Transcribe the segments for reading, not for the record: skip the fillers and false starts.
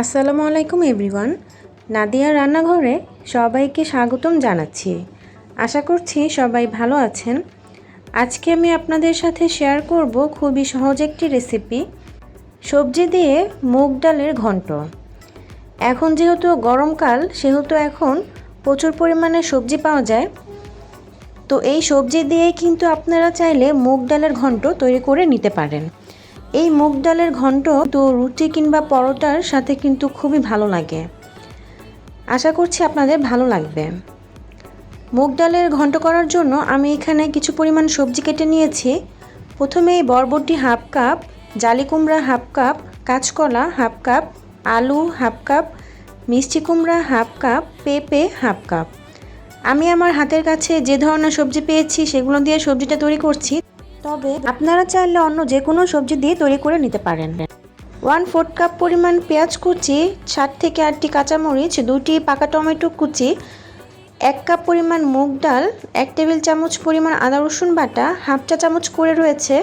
আসসালামু আলাইকুম এভরিওয়ান। নাদিয়ার রান্নাঘরে সবাইকে স্বাগতম জানাচ্ছি। আশা করছি সবাই ভালো আছেন। আজকে আমি আপনাদের সাথে শেয়ার করব খুবই সহজ একটি রেসিপি, সবজি দিয়ে মুগ ডালের ঘন্ট। এখন যেহেতু গরমকাল সেহেতু এখন প্রচুর পরিমাণে সবজি পাওয়া যায়, তো এই সবজি দিয়ে কিন্তু আপনারা চাইলে মুগ ডালের ঘন্ট তৈরি করে নিতে পারেন। এই মুগ ডালের ঘন্ট তো রুটি কিংবা পরোটার সাথে কিন্তু খুবই ভালো লাগে। আশা করছি আপনাদের ভালো লাগবে। মুগ ডালের ঘন্ট করার জন্য আমি এখানে কিছু পরিমাণ সবজি কেটে নিয়েছি। প্রথমেই বরবটি হাফ কাপ, জালি কুমড়া হাফ কাপ, কাঁচকলা হাফ কাপ, আলু হাফ কাপ, মিষ্টি কুমড়া হাফ কাপ, পেঁপে হাফ কাপ। আমি আমার হাতের কাছে যে ধরনের সবজি পেয়েছি সেগুলো দিয়ে সবজিটা তৈরি করছি, তবে আপনারা চাইলে অন্য যে কোনো সবজি দিয়ে তৈরি করে নিতে পারেন। 1/4 কাপ পরিমাণ পেঁয়াজ কুচি, 7 থেকে 8টি কাঁচামরিচ, 2টি পাকা টমেটো কুচি, 1 কাপ পরিমাণ মুগ ডাল, 1 টেবিল চামচ পরিমাণ আদা রসুন বাটা, হাফ চা চামচ করে রয়েছে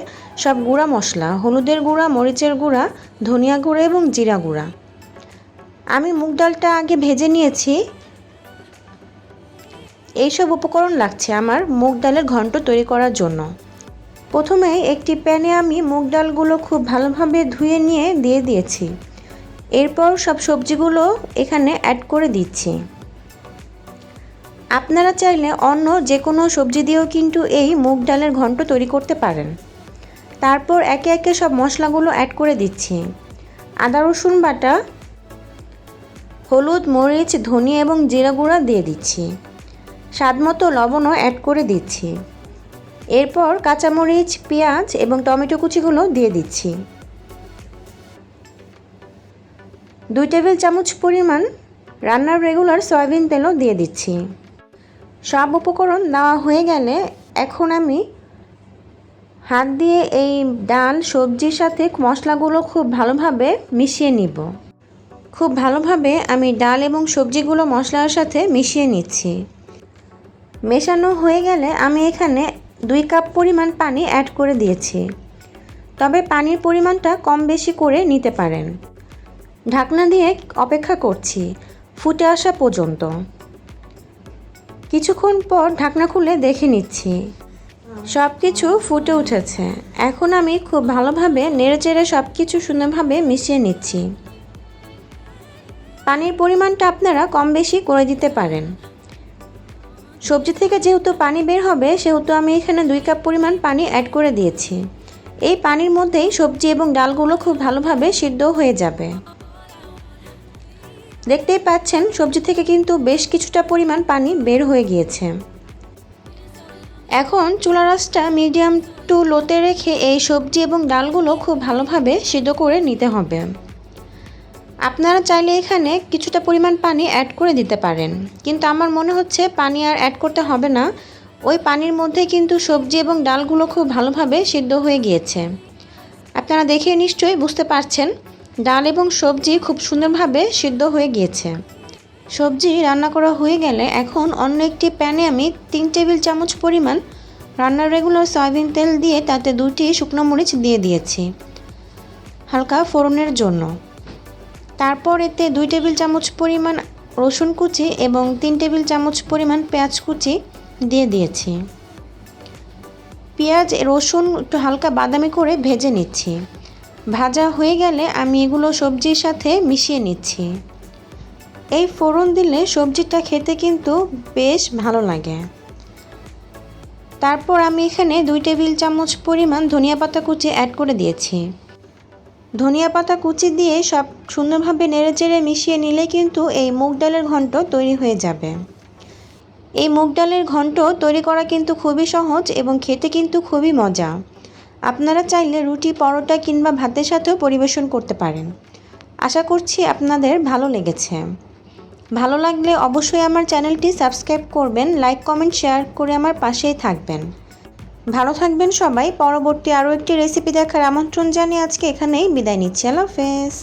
সব গুঁড়া মশলা, হলুদের গুঁড়া, মরিচের গুঁড়া, ধনিয়া গুঁড়া এবং জিরা গুঁড়া। আমি মুগ ডালটা আগে ভেজে নিয়েছি। এইসব উপকরণ লাগছে আমার মুগ ডালের ঘন্ট তৈরি করার জন্য। প্রথমে একটি প্যানে আমি মুগ ডালগুলো খুব ভালোভাবে ধুয়ে নিয়ে দিয়ে দিয়েছি। এরপর সব সবজিগুলো এখানে অ্যাড করে দিচ্ছি। আপনারা চাইলে অন্য যে কোনো সবজি দিয়েও কিন্তু এই মুগ ডালের ঘন্ট তৈরি করতে পারেন। তারপর একে একে সব মশলাগুলো অ্যাড করে দিচ্ছি। আদা রসুন বাটা, হলুদ, মরিচ, ধনিয়া এবং জিরা গুঁড়া দিয়ে দিচ্ছি। স্বাদমতো লবণও অ্যাড করে দিচ্ছি। এরপর কাঁচামরিচ, পেঁয়াজ এবং টমেটো কুচিগুলো দিয়ে দিচ্ছি। 2 টেবিল চামচ পরিমাণ রান্নার রেগুলার সয়াবিন তেলও দিয়ে দিচ্ছি। সব উপকরণ দেওয়া হয়ে গেলে এখন আমি হাত দিয়ে এই ডাল সবজির সাথে মশলাগুলো খুব ভালোভাবে মিশিয়ে নিব। খুব ভালোভাবে আমি ডাল এবং সবজিগুলো মশলার সাথে মিশিয়ে নিচ্ছি। মেশানো হয়ে গেলে আমি এখানে 2 কাপ পরিমাণ পানি অ্যাড করে দিয়েছি, তবে পানির পরিমাণটা কম বেশি করে নিতে পারেন। ঢাকনা দিয়ে অপেক্ষা করছি ফুটে আসা পর্যন্ত। কিছুক্ষণ পর ঢাকনা খুলে দেখে নিচ্ছি সব কিছু ফুটে উঠেছে। এখন আমি খুব ভালোভাবে নেড়েচেড়ে সব কিছু সুন্দরভাবে মিশিয়ে নিচ্ছি। পানির পরিমাণটা আপনারা কম বেশি করে দিতে পারেন। সবজি থেকে যেহেতু পানি বের হবে সেহেতু আমি এখানে 2 কাপ পরিমাণ পানি অ্যাড করে দিয়েছি। এই পানির মধ্যেই সবজি এবং ডালগুলো খুব ভালোভাবে সিদ্ধ হয়ে যাবে। দেখতেই পাচ্ছেন সবজি থেকে কিন্তু বেশ কিছুটা পরিমাণ পানি বের হয়ে গিয়েছে। এখন চুলার আঁচটা মিডিয়াম টু লোতে রেখে এই সবজি এবং ডালগুলো খুব ভালোভাবে সিদ্ধ করে নিতে হবে। আপনারা চাইলে এখানে কিছুটা পরিমাণ পানি অ্যাড করে দিতে পারেন, কিন্তু আমার মনে হচ্ছে পানি আর অ্যাড করতে হবে না। ওই পানির মধ্যে কিন্তু সবজি এবং ডালগুলো খুব ভালোভাবে সিদ্ধ হয়ে গিয়েছে। আপনারা দেখে নিশ্চয়ই বুঝতে পারছেন ডাল এবং সবজি খুব সুন্দরভাবে সিদ্ধ হয়ে গিয়েছে। সবজি রান্না করা হয়ে গেলে এখন অন্য একটি প্যানে আমি 3 টেবিল চামচ পরিমাণ রান্নার রেগুলার সয়াবিন তেল দিয়ে তাতে 2টি শুকনো মরিচ দিয়ে দিয়েছি হালকা ফোড়নের জন্য। তারপর এতে 2 টেবিল চামচ পরিমাণ রসুন কুচি এবং 3 টেবিল চামচ পরিমাণ পেঁয়াজ কুচি দিয়ে দিয়েছি। পেঁয়াজ রসুন একটু হালকা বাদামি করে ভেজে নিচ্ছি। ভাজা হয়ে গেলে আমি এগুলো সবজির সাথে মিশিয়ে নিচ্ছি। এই ফোড়ন দিলে সবজিটা খেতে কিন্তু বেশ ভালো লাগে। তারপর আমি এখানে 2 টেবিল চামচ পরিমাণ ধনিয়া পাতা কুচি অ্যাড করে দিয়েছি। ধনিয়া পাতা কুচি দিয়ে সব সুন্দরভাবে নেড়েচেড়ে মিশিয়ে নিলে কিন্তু এই মুগ ডালের ঘন্ট তৈরি হয়ে যাবে। এই মুগ ডালের ঘন্ট তৈরি করা কিন্তু খুবই সহজ এবং খেতে কিন্তু খুবই মজা। আপনারা চাইলে রুটি, পরোটা কিংবা ভাতের সাথেও পরিবেশন করতে পারেন। আশা করছি আপনাদের ভালো লেগেছে। ভালো লাগলে অবশ্যই আমার চ্যানেলটি সাবস্ক্রাইব করবেন, লাইক, কমেন্ট, শেয়ার করে আমার পাশেই থাকবেন। ভালো থাকবেন সবাই। পরবর্তী আরও একটি রেসিপি দেখার আমন্ত্রণ জানিয়ে আজকে এখানেই বিদায় নিচ্ছি। আল্লাহ হাফেজ।